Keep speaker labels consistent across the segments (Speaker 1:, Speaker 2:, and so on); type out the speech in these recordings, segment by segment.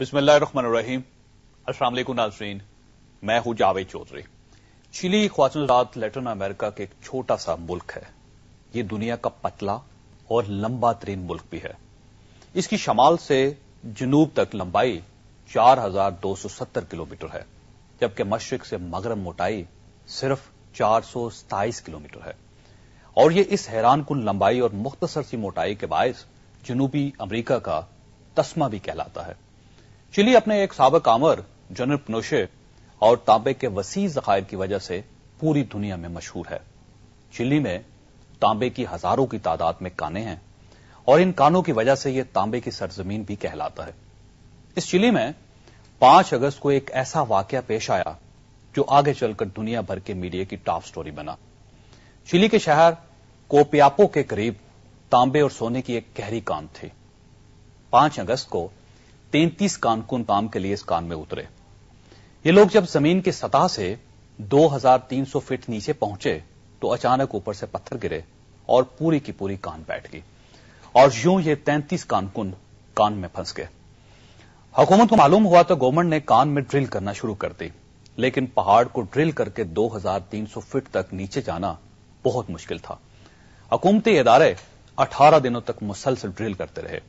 Speaker 1: बिस्मिल्लाहिर्रहमानिर्रहीम। अस्सलाम वालेकुम नाज़रीन, मैं हूं जावेद चौधरी। चिली ख्वाजनात लैटिन अमेरिका के एक छोटा सा मुल्क है। ये दुनिया का पतला और लंबा तरीन मुल्क भी है। इसकी शमाल से जनूब तक लंबाई 4270 किलोमीटर है, जबकि मशरिक से मगरब मोटाई सिर्फ 427 किलोमीटर है। और ये इस हैरान कुन लंबाई और मुख्तसर सी मोटाई के बायस जनूबी अमेरिका का तस्मा भी कहलाता है। चिली अपने एक साबिक आमर जनरल पिनोशे और तांबे के वसी ज़खायर की वजह से पूरी दुनिया में मशहूर है। चिली में तांबे की हजारों की तादाद में कानें हैं और इन कानों की वजह से यह तांबे की सरजमीन भी कहलाता है। इस चिली में 5 अगस्त को एक ऐसा वाकया पेश आया जो आगे चलकर दुनिया भर के मीडिया की टॉप स्टोरी बना। चिली के शहर कोपियापो के करीब तांबे और सोने की एक गहरी कान थी। 5 अगस्त को 33 कानकुन काम के लिए इस कान में उतरे। ये लोग जब जमीन की सतह से 2300 फीट नीचे पहुंचे तो अचानक ऊपर से पत्थर गिरे और पूरी की पूरी कान बैठ गई और यूं ये 33 कानकुन कान में फंस गए। हुकूमत को मालूम हुआ तो गवर्नमेंट ने कान में ड्रिल करना शुरू कर दी, लेकिन पहाड़ को ड्रिल करके 2300 फीट तक नीचे जाना बहुत मुश्किल था। हुकूमती इदारे 18 दिनों तक मुसलसल ड्रिल करते रहे,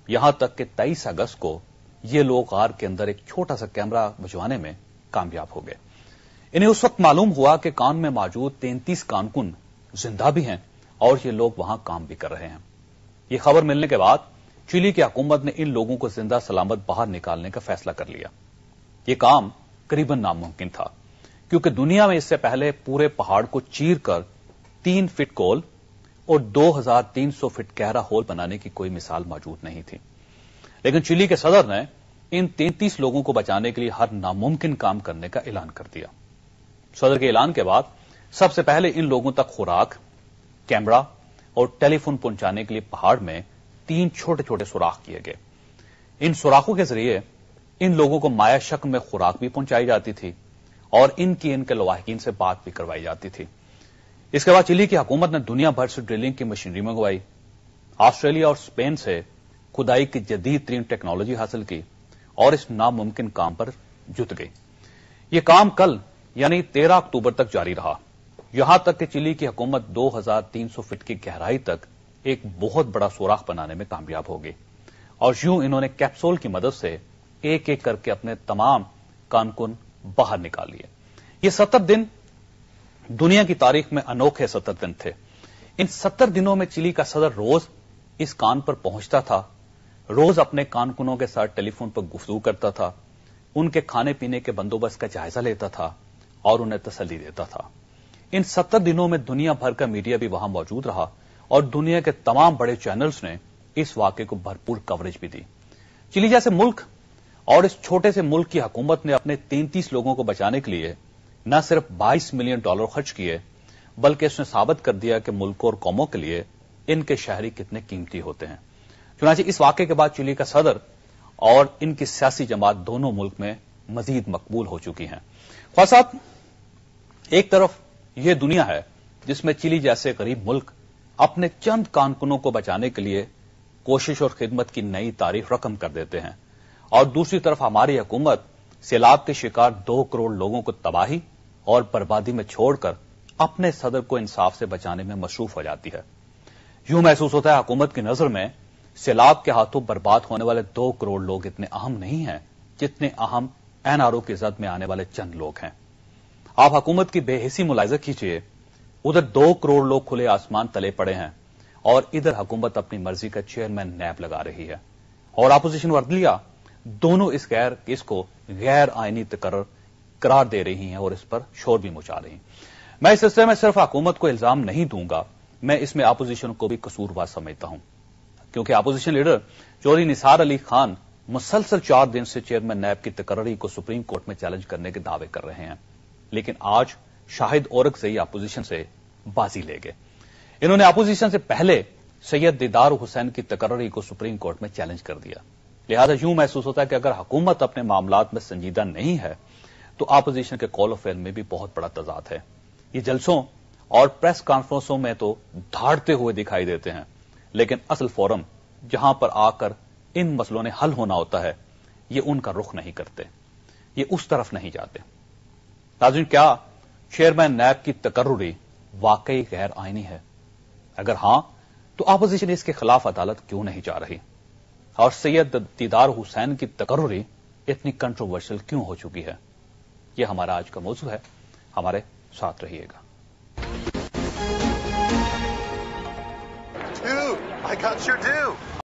Speaker 1: यहां तक कि 23 अगस्त को ये लोग गार के अंदर एक छोटा सा कैमरा भिजवाने में कामयाब हो गए। इन्हें उस वक्त मालूम हुआ कि कान में मौजूद 33 कानकुन जिंदा भी हैं और ये लोग वहां काम भी कर रहे हैं। ये खबर मिलने के बाद चिली की हुकूमत ने इन लोगों को जिंदा सलामत बाहर निकालने का फैसला कर लिया। ये काम करीबन नामुमकिन था, क्योंकि दुनिया में इससे पहले पूरे पहाड़ को चीर कर 3 फीट गोल और 2300 फीट गहरा होल बनाने की कोई मिसाल मौजूद नहीं थी। लेकिन चिली के सदर ने इन 33 लोगों को बचाने के लिए हर नामुमकिन काम करने का ऐलान कर दिया। सदर के ऐलान के बाद सबसे पहले इन लोगों तक खुराक, कैमरा और टेलीफोन पहुंचाने के लिए पहाड़ में 3 छोटे छोटे सुराख किए गए। इन सुराखों के जरिए इन लोगों को माया शक्ल में खुराक भी पहुंचाई जाती थी और इनके लवाहिकीन से बात भी करवाई जाती थी। इसके बाद चिली की हुकूमत ने दुनिया भर से ड्रिलिंग की मशीनरी मंगवाई, ऑस्ट्रेलिया और स्पेन से खुदाई की जदीद तरीन टेक्नोलॉजी हासिल की और इस नामुमकिन काम पर जुट गई। यह काम कल यानी 13 अक्टूबर तक जारी रहा, यहां तक कि चिली की हुकूमत 2300 फीट की गहराई तक एक बहुत बड़ा सुराख बनाने में कामयाब हो गई और यूं इन्होंने कैप्सूल की मदद से एक एक करके अपने तमाम कानकुन बाहर निकाल लिए। ये 70 दिन दुनिया की तारीख में अनोखे 70 दिन थे। इन 70 दिनों में चिली का सदर रोज इस कान पर पहुंचता था, रोज अपने कानकुनों के साथ टेलीफोन पर गुफ्तगू करता था, उनके खाने पीने के बंदोबस्त का जायजा लेता था और उन्हें तसल्ली देता था। इन 70 दिनों में दुनिया भर का मीडिया भी वहां मौजूद रहा और दुनिया के तमाम बड़े चैनल्स ने इस वाकये को भरपूर कवरेज भी दी। चिली जैसे मुल्क और इस छोटे से मुल्क की हुकूमत ने अपने 33 लोगों को बचाने के लिए न सिर्फ $22 मिलियन खर्च किए, बल्कि इसने साबित कर दिया कि मुल्कों और कौमों के लिए इनके शहरी कितने कीमती होते हैं। चुनांचे इस वाकये के बाद चिली का सदर और इनकी सियासी जमात दोनों मुल्क में मजीद मकबूल हो चुकी हैं। ख्वाह साहब, एक तरफ यह दुनिया है जिसमें चिली जैसे गरीब मुल्क अपने चंद कानकुनों को बचाने के लिए कोशिश और खिदमत की नई तारीख रकम कर देते हैं, और दूसरी तरफ हमारी हुकूमत सैलाब के शिकार 2 करोड़ लोगों को तबाही और बर्बादी में छोड़कर अपने सदर को इंसाफ से बचाने में मसरूफ हो जाती है। यूं महसूस होता है हुकूमत की नजर में सैलाब के हाथों बर्बाद होने वाले 2 करोड़ लोग इतने अहम नहीं हैं जितने अहम एनआरओ की जद में आने वाले चंद लोग हैं। आप हुकूमत की बेहिसी मुलाहिजा कीजिए, उधर 2 करोड़ लोग खुले आसमान तले पड़े हैं और इधर हुकूमत अपनी मर्जी का चेयरमैन नैब लगा रही है और अपोजिशन वर्दलिया दोनों इसको गैर आईनी तकर्रर करार दे रही हैं और इस पर शोर भी मचा रही हैं। मैं इस सिलसिले में सिर्फ हुकूमत को इल्जाम नहीं दूंगा, मैं इसमें अपोजिशन को भी कसूरवार समझता हूं, क्योंकि अपोजिशन लीडर चौधरी निसार अली खान मुसलसल 4 दिन से चेयरमैन नैब की तकर्री को सुप्रीम कोर्ट में चैलेंज करने के दावे कर रहे हैं, लेकिन आज शाहिद औरकज़ई अपोजिशन से बाजी ले गए। इन्होंने अपोजिशन से पहले सैयद दीदार हुसैन की तकर्री को सुप्रीम कोर्ट में चैलेंज कर दिया। लिहाजा यूं महसूस होता है कि अगर हुकूमत अपने मामलात में संजीदा नहीं है तो अपोजिशन के कॉल ऑफ फेयर में भी बहुत बड़ा तजाद है। ये जलसों और प्रेस कॉन्फ्रेंसों में तो धाड़ते हुए दिखाई देते हैं, लेकिन असल फोरम जहां पर आकर इन मसलों ने हल होना होता है, یہ ان کا رخ نہیں کرتے، یہ اس طرف نہیں جاتے۔ ناظرین، کیا چیئرمین نیب کی تقرری واقعی غیر آئینی ہے؟ اگر ہاں تو اپوزیشن اس کے خلاف عدالت کیوں نہیں جا رہی؟ اور سید دیدار حسین کی تقرری اتنی کنٹروورشل کیوں ہو چکی ہے؟ یہ ہمارا آج کا موضوع ہے، ہمارے ساتھ رہیے گا۔
Speaker 2: Dude, I got your due.